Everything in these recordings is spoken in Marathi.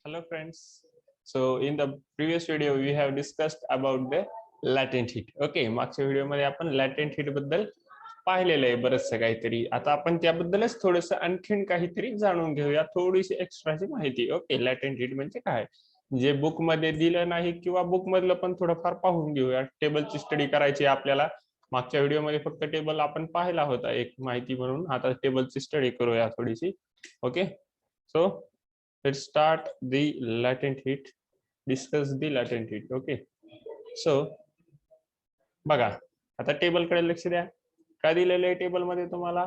Hello friends. So in the previous video we have discussed about the latent heat. Okay, मागच्या व्हिडिओ मध्ये आपण latent heat बद्दल पाहिलेलं आहे बरंचसं काहीतरी. आता आपण त्याबद्दलच थोडंसं आणखीन काहीतरी जाणून घेऊया, थोडीशी एक्स्ट्राची माहिती. ओके, latent heat म्हणजे काय, जे बुक मध्ये दिलं नाही किंवा बुक मधलं पण थोडंफार पाहून घेऊया. टेबलची स्टडी करायची आपल्याला. मागच्या व्हिडिओ मध्ये फक्त टेबल आपण पाहिला होता एक माहिती म्हणून. आता टेबलची स्टडी करूया थोडीशी. Okay, so let's start the latent heat, discuss the latent heat. Okay, so बघा, आता टेबल कडे लक्ष द्या. काय दिलेलं आहे टेबल मध्ये तुम्हाला?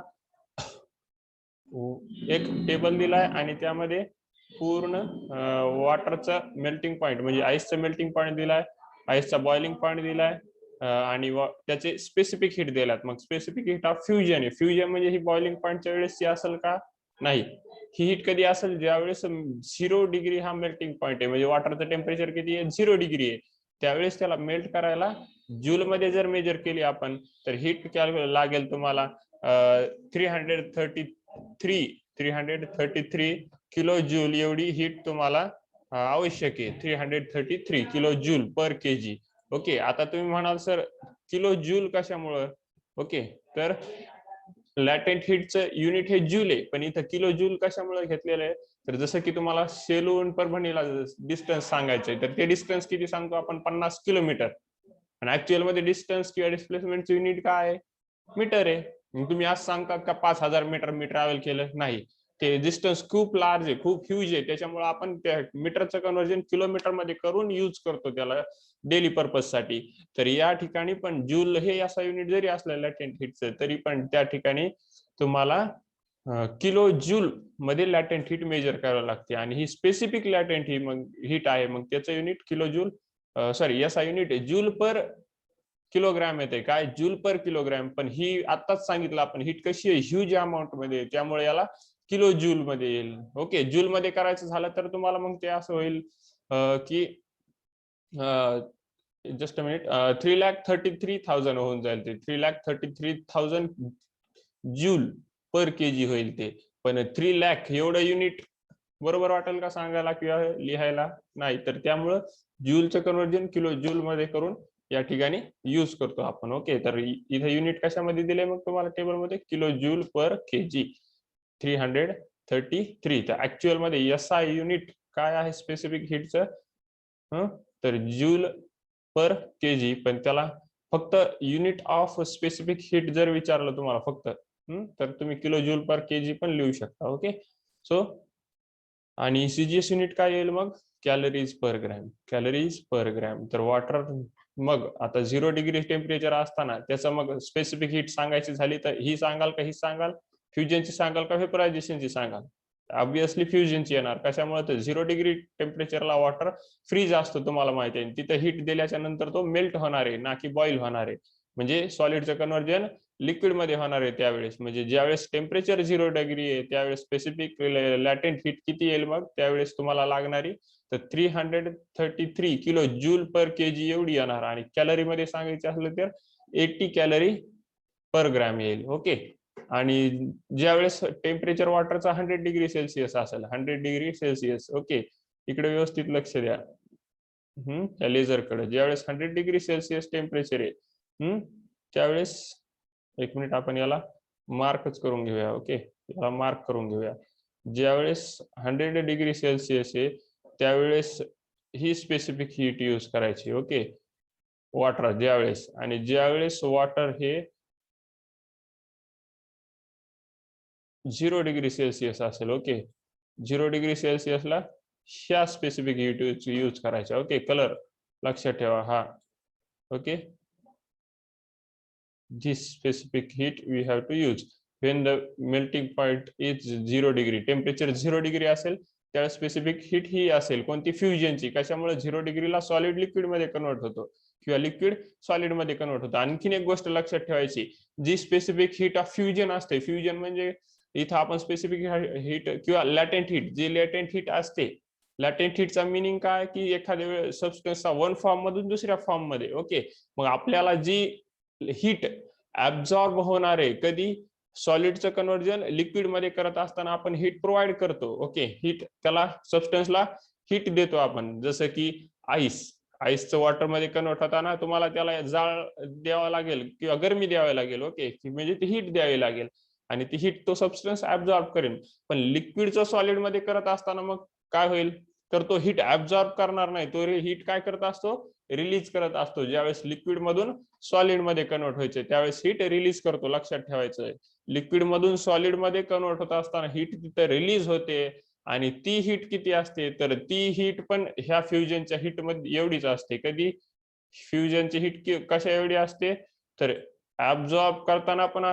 एक टेबल दिलाय आणि त्यामध्ये पूर्ण वॉटरचा मेल्टिंग पॉइंट म्हणजे आईसचा मेल्टिंग पॉइंट दिलाय, आईसचा बॉइलिंग पॉइंट दिलाय आणि त्याचे स्पेसिफिक हीट दिलात. मग स्पेसिफिक हीट ऑफ फ्युजन आहे. फ्युजन म्हणजे ही बॉइलिंग पॉइंटच्या वेळेस असेल का? नाही. ही हीट कधी असेल ज्यावेळेस 0 डिग्री हा मेल्टिंग पॉइंट आहे, म्हणजे वॉटरचं टेम्परेचर किती आहे? 0 डिग्री आहे. त्यावेळेस त्याला मेल्ट करायला जूल मध्ये जर मेजर केली आपण तर हीट लागेल तुम्हाला 333 किलो जूल एवढी हीट तुम्हाला आवश्यक आहे. 333 kilo joule per KG. Okay, आता तुम्ही म्हणाल सर किलो जूल कशामुळं? ओके, तर लॅटेंट हीटचं युनिट हे जूल आहे, पण इथं किलो जूल कशामुळे घेतलेलं आहे? तर जसं की तुम्हाला सेलून परभणीला डिस्टन्स सांगायचंय तर ते डिस्टन्स किती सांगतो आपण? 50 किलोमीटर. आणि ऍक्च्युअल मध्ये डिस्टन्स किंवा डिस्प्लेसमेंटचं युनिट काय आहे? मीटर आहे. तुम्ही आज सांगतात का 5000 मीटर मी ट्रॅव्हल केलं? नाही, ते डिस्टन्स खूप लार्ज आहे, खूप ह्यूज आहे. त्याच्यामुळे आपण त्या मीटरचं कन्व्हर्जन किलोमीटर मध्ये करून यूज करतो त्याला डेली पर्पज साठी. तर या ठिकाणी पण जूल हे असा युनिट जरी असलं लॅटेंट हीटचं तरी पण त्या ठिकाणी तुम्हाला किलो जूल मध्ये लॅटेंट हीट मेजर करावं लागते. आणि ही स्पेसिफिक लॅटेंट हीट आहे, मग त्याचं युनिट किलो जूल सॉरी याचा युनिट आहे जूल पर किलोग्राम येते. काय? जूल पर किलोग्राम. पण ही आताच सांगितलं आपण हीट कशी आहे? ह्यूज अमाऊंट मध्ये, त्यामुळे याला किलो जूल मध्ये येईल. ओके, जूल मध्ये करायचं झालं तर तुम्हाला मग ते असं होईल की जस्ट अ मिनिट 3,33,000 होऊन जाईल. ते 3,33,000 जूल पर केजी होईल ते. पण 3 लाख एवढं युनिट बरोबर वाटेल का सांगायला किंवा लिहायला? नाही. तर त्यामुळं जूलचं कन्वर्जन किलो जूल मध्ये करून या ठिकाणी यूज करतो आपण. ओके, तर इथे युनिट कशामध्ये दिले मग तुम्हाला टेबलमध्ये? Kilo joule per KG 333. तर ऍक्च्युअल मध्ये एसआय युनिट काय आहे स्पेसिफिक हीटचं? तर जूल पर केजी. पण त्याला फक्त युनिट ऑफ स्पेसिफिक हीट जर विचारलं तुम्हाला फक्त तर तुम्ही किलो जूल पर केजी पण लिहू शकता. ओके, सो आणि सीजीएस युनिट काय येईल मग? कॅलरीज पर ग्रॅम. कॅलरीज पर ग्रॅम. तर वॉटर मग आता 0 डिग्री टेम्परेचर असताना त्याचं मग स्पेसिफिक हीट सांगायची झाली तर ही सांगाल का? ही सांगाल? फ्युजनची सांगाल का व्हेपरायझेशनची सांगाल? ऑब्विसली फ्युजनची येणार. कशामुळे? तर 0 डिग्री टेम्परेचरला वॉटर फ्रीज असतो, तुम्हाला माहिती आहे. तिथे हीट दिल्याच्या नंतर तो मेल्ट होणार आहे, ना की बॉईल होणार आहे. म्हणजे सॉलिडचं कन्व्हर्जन लिक्विड मध्ये होणार आहे त्यावेळेस. म्हणजे ज्यावेळेस टेम्परेचर 0 डिग्री आहे त्यावेळेस स्पेसिफिक लॅटेंट हीट किती येईल मग? त्यावेळेस तुम्हाला लागणारी तर 333 किलो जूल पर केजी एवढी येणार. आणि कॅलरी मध्ये सांगायचं असलं तर 80 कॅलरी पर ग्रॅम येईल. ओके, आणि ज्यावेळेस टेम्परेचर वॉटरचा 100 डिग्री सेल्सिअस असेल, 100 डिग्री सेल्सिअस. ओके, इकडे व्यवस्थित लक्ष द्या त्या लेझरकडे. ज्यावेळेस 100 डिग्री सेल्सिअस टेम्परेचर आहे त्यावेळेस एक मिनिट आपण याला मार्कच करून घेऊया. ओके, याला मार्क करून घेऊया. ज्यावेळेस 100 डिग्री सेल्सिअस आहे त्यावेळेस ही स्पेसिफिक हीट यूज करायची. ओके, वॉटर ज्यावेळेस, आणि ज्यावेळेस वॉटर हे 0 डिग्री सेल्सिअस असेल. ओके, 0 डिग्री सेल्सिअसला ह्या स्पेसिफिक हीट यूज करायच्या. ओके, कलर लक्षात ठेवा हा. Okay, this specific heat we have to use when the melting point is 0 degree. Temperature 0 degree असेल त्या स्पेसिफिक हीट ही असेल कोणती? फ्युजनची. कशामुळे? 0 डिग्रीला सॉलिड लिक्विड मध्ये कन्वर्ट होतो किंवा लिक्विड सॉलिड मध्ये कन्वर्ट होतो. आणखीन एक गोष्ट लक्षात ठेवायची, जी स्पेसिफिक हीट ऑफ फ्युजन असते. फ्युजन म्हणजे इथं आपण स्पेसिफिक हीट किंवा लॅटेंट हीट, जी लॅटेंट हीट असते, लॅटेंट हीटचा मिनिंग काय? की एखाद्या सबस्टन्सचा वन फॉर्म मधून दुसऱ्या फॉर्म मध्ये. ओके, मग आपल्याला जी हीट ऍब्झॉर्ब होणार आहे कधी? सॉलिडचं कन्व्हर्जन लिक्विड मध्ये करत असताना आपण हीट प्रोव्हाइड करतो. ओके, हीट त्याला सबस्टन्सला हिट देतो आपण, जसं की आईसचं वॉटरमध्ये कन्वर्ट होताना तुम्हाला त्याला जाळ द्यावा लागेल किंवा गरमी द्यावी लागेल. ओके, म्हणजे ती हीट द्यावी लागेल आणि ती हीट तो सबस्टन्स ऍब्झॉर्ब करेल. पण लिक्विडचं सॉलिड मध्ये करत असताना मग काय होईल, तर तो हीट ऍब्झॉर्ब करणार नाही, तो हीट काय करत असतो, रिलीज करत असतो. ज्यावेळेस लिक्विड मधून सॉलिड मध्ये कन्वर्ट व्हायचे त्यावेळेस हीट रिलीज करतो. लक्षात ठेवायचं आहे, लिक्विड मधून सॉलिड मध्ये कन्वर्ट होत असताना हीट तिथे रिलीज होते आणि ती हीट किती असते, तर ती हीट पण ह्या फ्युजनच्या हीट मध्ये एवढीच असते. कधी फ्युजनची हीट कशा एवढी असते, तर ऍब्झॉर्ब करताना पण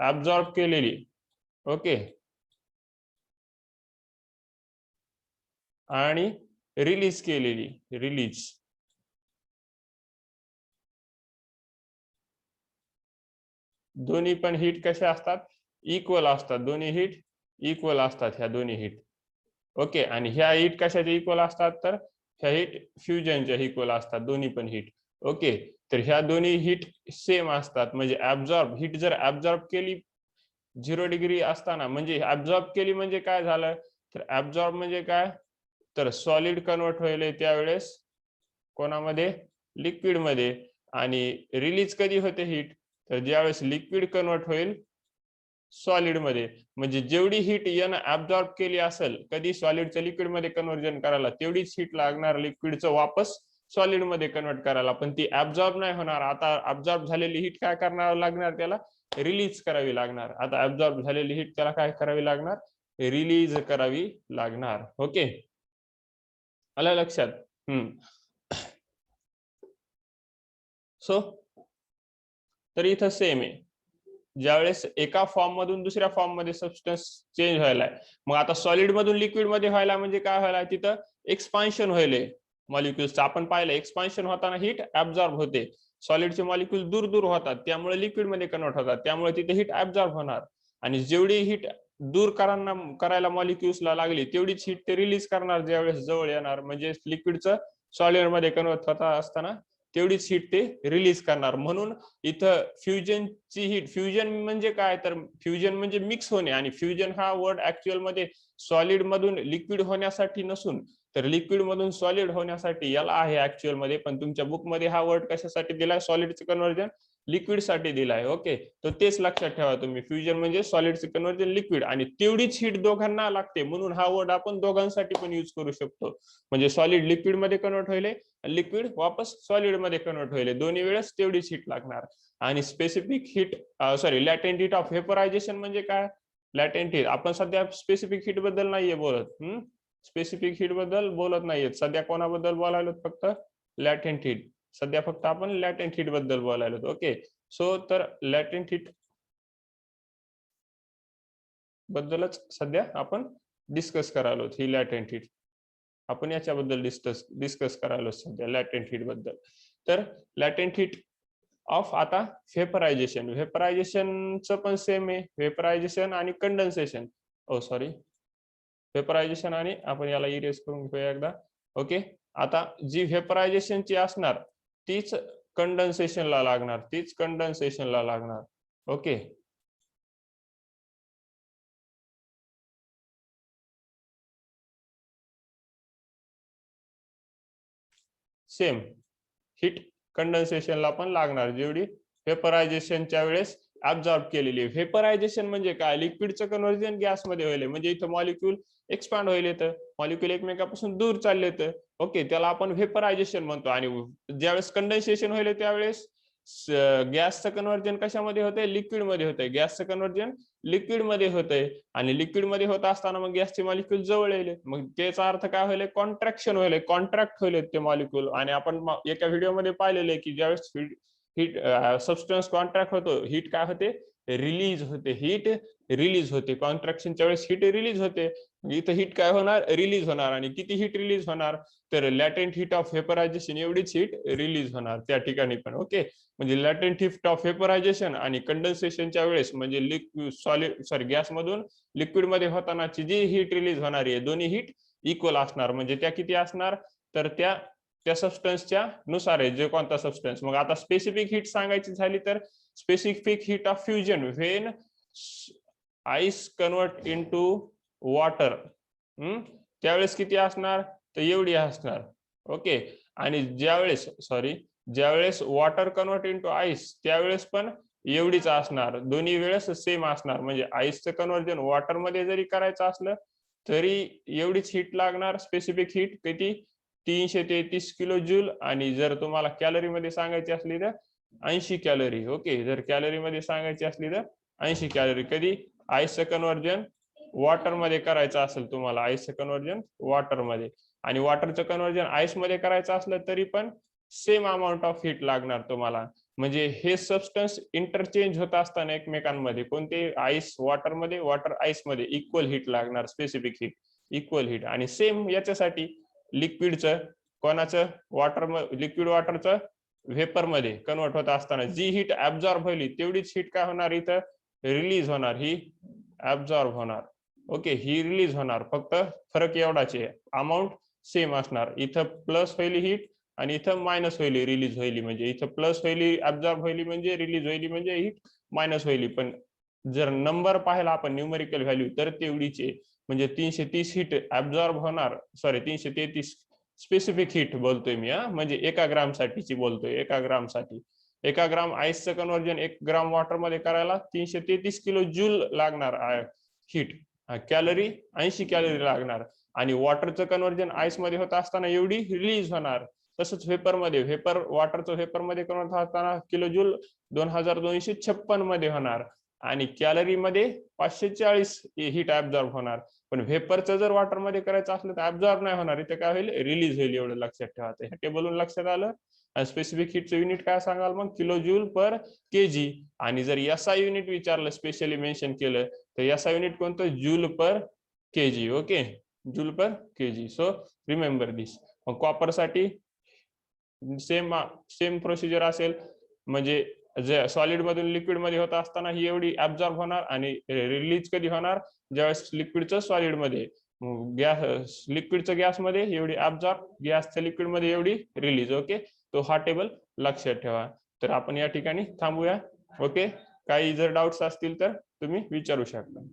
ऍब्झॉर्ब केलेली, ओके, आणि रिलीज केलेली, दोन्ही पण हीट कशा असतात, इक्वल असतात. दोन्ही हीट इक्वल असतात, ह्या दोन्ही हीट. ओके, आणि ह्या हीट कशाच्या इक्वल असतात, तर ह्या हीट फ्युजनच्या इक्वल असतात, दोन्ही पण हीट. ओके, तर ह्या दोन्ही हीट सेम असतात. म्हणजे ऍब्झॉर्ब हीट जर ऍब्झॉर्ब केली 0 डिग्री असताना, म्हणजे ऍब्झॉर्ब केली म्हणजे काय झालं, तर ऍब्झॉर्ब म्हणजे काय, तर सॉलिड कन्वर्ट व्हायला त्यावेळेस कोणामध्ये, लिक्विड मध्ये. आणि रिलीज कधी होते हीट, तर ज्यावेळेस लिक्विड कन्वर्ट होईल सॉलिड मध्ये. म्हणजे जेवढी हीट यानं ऍब्झॉर्ब केली असेल कधी सॉलिडचं लिक्विड मध्ये कन्व्हर्जन करायला, तेवढीच हीट लागणार लिक्विडचं वापस सॉलिड मध्ये कन्वर्ट करायला, पण ती ऍब्झॉर्ब नाही होणार. आता ऍब्झॉर्ब झालेली हीट काय करावं लागणार, त्याला रिलीज करावी लागणार. आता ऍब्झॉर्ब झालेली हीट त्याला काय करावी लागणार, रिलीज करावी लागणार. ओके, आलं लक्षात. सो तर इथं सेम आहे, ज्यावेळेस एका फॉर्म मधून दुसऱ्या फॉर्म मध्ये सबस्टन्स चेंज व्हायला, मग आता सॉलिड मधून लिक्विड मध्ये व्हायला म्हणजे काय व्हायला, तिथं एक्सपान्शन व्हायले मॉलिक्युल्सचं. आपण पाहिलं एक्सपान्शन होताना हीट ऍब्झॉर्ब होते, सॉलिडचे मॉलिक्युल दूर दूर होतात त्यामुळे लिक्विड मध्ये कन्वर्ट होतात, त्यामुळे तिथे हीट ऍब्झॉर्ब होणार. आणि जेवढी हीट दूर करायला मॉलिक्युल्सला लागली तेवढीच हीट ते रिलीज करणार ज्यावेळेस जवळ येणार. म्हणजे लिक्विडचं सॉलिड मध्ये कन्वर्ट होत असताना तेवढीच हीट ते रिलीज करणार. म्हणून इथं फ्युजनची हीट, फ्युजन म्हणजे काय, तर फ्युजन म्हणजे मिक्स होणे. आणि फ्युजन हा वर्ड ऍक्च्युअल मध्ये सॉलिड मधून लिक्विड होण्यासाठी नसून तर लिक्विड मधून सॉलिड होण्यासाठी याला आहे ऍक्च्युअल मध्ये. पण तुमच्या बुक मध्ये हा वर्ड कशासाठी दिलाय, सॉलिडचं कन्व्हर्जन लिक्विड साठी दिलाय. ओके, तर तेच लक्षात ठेवा तुम्ही, फ्युजन म्हणजे सॉलिडचं कन्व्हर्जन लिक्विड, आणि तेवढीच हीट दोघांना लागते म्हणून हा वर्ड आपण दोघांसाठी पण युज करू शकतो. म्हणजे सॉलिड लिक्विड मध्ये कन्वर्ट होईल, लिक्विड वापस सॉलिड मध्ये कन्वर्ट होईल, दोन्ही वेळेस तेवढीच हीट लागणार. आणि स्पेसिफिक हीट लॅटेंट हीट ऑफ व्हेपरायझेशन म्हणजे काय, लॅटेंट हीट आपण सध्या स्पेसिफिक हीट बद्दल नाहीये बोलत, स्पेसिफिक हीट बद्दल बोलत नाहीये सध्या, कोणाबद्दल बोलायलो, फक्त लॅटेंट हीट. सध्या फक्त आपण लॅटेंट हीट बद्दल बोलायलो. ओके, सो तर लॅटेंट हीट बद्दलच सध्या आपण डिस्कस करायलो, ही लॅटेंट हीट आपण याच्याबद्दल डिस्कस करायलो सध्या, लॅटेंट हीट बद्दल. तर लॅटेंट हीट ऑफ आता व्हेपरायझेशन, व्हेपरायझेशनचं पण सेम आहे, व्हेपरायझेशन आणि कंडेन्सेशन. सॉरी, व्हेपरायझेशन आणि आपण याला इरेज करून घेऊया एकदा. ओके, आता जी व्हेपरायझेशनची असणार तीच कंडेन्सेशनला लागणार, तीच कंडेन्सेशनला लागणार. ओके, सेम हीट कंडेन्सेशनला पण लागणार, जेवढी व्हेपरायझेशनच्या वेळेस ऍब्झॉर्ब केलेली. व्हेपरायझेशन म्हणजे काय, लिक्विडचं कन्व्हर्जन गॅसमध्ये व्हायला, म्हणजे इथं मॉलिक्यूल एक्सपांड व्हायले, तर मॉलिक्यूल एकमेकापासून दूर चालले, तर ओके त्याला आपण व्हेपरायझेशन म्हणतो. आणि ज्यावेळेस कंडेन्सेशन व्हायला त्यावेळेस गॅसचं कन्व्हर्जन कशामध्ये होतंय, लिक्विड मध्ये होतंय, गॅसचं कन्व्हर्जन लिक्विड मध्ये होतंय. आणि लिक्विड मध्ये होत असताना मग गॅसचे मॉलिक्यूल जवळ येले, मग त्याचा अर्थ काय व्हायला, कॉन्ट्रॅक्शन व्हायला, कॉन्ट्रॅक्ट व्हायले ते मॉलिक्यूल. आणि आपण एका व्हिडिओमध्ये पाहिलेले की ज्यावेळेस हीट सबस्टन्स कॉन्ट्रॅक्ट होतो, हीट काय होते, रिलीज होते, हीट रिलीज होते. कॉन्ट्रॅक्शनच्या वेळेस हीट रिलीज होते, इथं हीट काय होणार, रिलीज होणार. आणि किती हीट रिलीज होणार, तर लॅटेंट हीट ऑफ व्हेपरायझेशन एवढीच हीट रिलीज होणार त्या ठिकाणी पण. ओके, म्हणजे लॅटेंट हीट ऑफ व्हेपरायझेशन आणि कंडेन्सेशनच्या वेळेस म्हणजे सॉरी गॅस मधून लिक्विड मध्ये होतानाची जी हीट रिलीज होणारी आहे, दोन्ही हीट इक्वल असणार. म्हणजे त्या किती असणार, तर त्या सबस्टन्सच्या नुसार आहे, जे कोणता सबस्टन्स. मग आता स्पेसिफिक हीट सांगायची झाली तर specific heat of fusion when ice convert into water, त्यावेळेस किती असणार, तर एवढी असणार. ओके. आणि ज्यावेळेस वॉटर कन्वर्ट इंटू आईस त्यावेळेस पण एवढीच असणार. दोन्ही वेळेस सेम असणार. म्हणजे आईसचं कन्व्हर्जन वॉटर मध्ये जरी करायचं असलं तरी एवढीच हीट लागणार. स्पेसिफिक हीट किती? 333 किलो जूल. आणि जर तुम्हाला कॅलरी मध्ये सांगायची असली तर 80 कॅलरी. ओके. जर कॅलरी मध्ये सांगायची असली तर 80 कॅलरी. कधी? आईसचं कन्व्हर्जन वॉटर मध्ये करायचं असेल तुम्हाला, आईसचं कन्व्हर्जन वॉटर मध्ये. आणि वॉटरचं कन्व्हर्जन आईस मध्ये करायचं असलं तरी पण सेम अमाऊंट ऑफ हीट लागणार तुम्हाला. म्हणजे हे सबस्टन्स इंटरचेंज होत असताना एकमेकांमध्ये, कोणते? आईस वॉटर मध्ये, वॉटर आईस मध्ये इक्वल हीट लागणार. Specific heat equal heat. आणि सेम याच्यासाठी लिक्विडचं, कोणाचं? वॉटर, लिक्विड वॉटरचं व्हेपर मध्ये कन्वर्ट होत असताना जी हीट ऍब्झॉर्ब होईल तेवढीच हीट काय होणार इथं? रिलीज होणार. ही ऍब्झॉर्ब होणार. ओके. ही रिलीज होणार. फक्त फरक एवढाच आहे, अमाऊंट सेम असणार. इथं प्लस होईल हीट आणि इथं मायनस होईल, रिलीज होईल. म्हणजे इथं प्लस होईल ऍब्झॉर्ब होईल म्हणजे, रिलीज होईल म्हणजे हीट मायनस होईल. पण जर नंबर पाहिला आपण न्यूमेरिकल व्हॅल्यू तर तेवढीच आहे. म्हणजे 330 हीट ऍब्झॉर्ब होणार. 333 स्पेसिफिक हीट बोलतोय मी, म्हणजे 1 ग्राम साठीची बोलतोय. 1 ग्राम साठी 1 ग्राम आईसचं कन्व्हर्जन 1 ग्राम वॉटर मध्ये करायला 333 किलो जूल लागणार हीट. कॅलरी 80 कॅलरी लागणार. आणि वॉटरचं कन्व्हर्जन आईस मध्ये होत असताना एवढी रिलीज होणार. तसंच व्हेपर मध्ये, वॉटरचं व्हेपर मध्ये कन्वर्ट होताना किलो जूल 2256 मध्ये होणार. आणि कॅलरी मध्ये 540 हीट ऍब्झॉर्ब होणार. पण व्हेपरचं जर वॉटर मध्ये करायचं असलं तर ऍब्झॉर्ब नाही होणार, इथे काय होईल? रिलीज होईल. एवढं लक्षात ठेवायचं. हे टेबलून लक्षात आलं. आणि स्पेसिफिक हीटचं युनिट काय सांगाल मग? Kilo joule per KG. आणि जर एसआय युनिट विचारलं, स्पेशली मेन्शन केलं, तर एसआय युनिट कोणतं? Joule per KG. Okay. Joule per KG. So remember this. मग कॉपर साठी सेम प्रोसिजर असेल. म्हणजे जे सॉलिड मधून लिक्विड मध्ये होत असताना ही एवढी ऍब्झॉर्ब होणार. आणि रिलीज कधी होणार? ज्यावेळेस लिक्विडचं सॉलिड मध्ये, गॅस लिक्विडचं गॅस मध्ये एवढी ऍब्झॉर्ब, गॅसचं लिक्विड मध्ये एवढी रिलीज. ओके. तो हा टेबल लक्षात ठेवा. तर आपण या ठिकाणी थांबूया. ओके. काही जर डाऊट्स असतील तर तुम्ही विचारू शकता.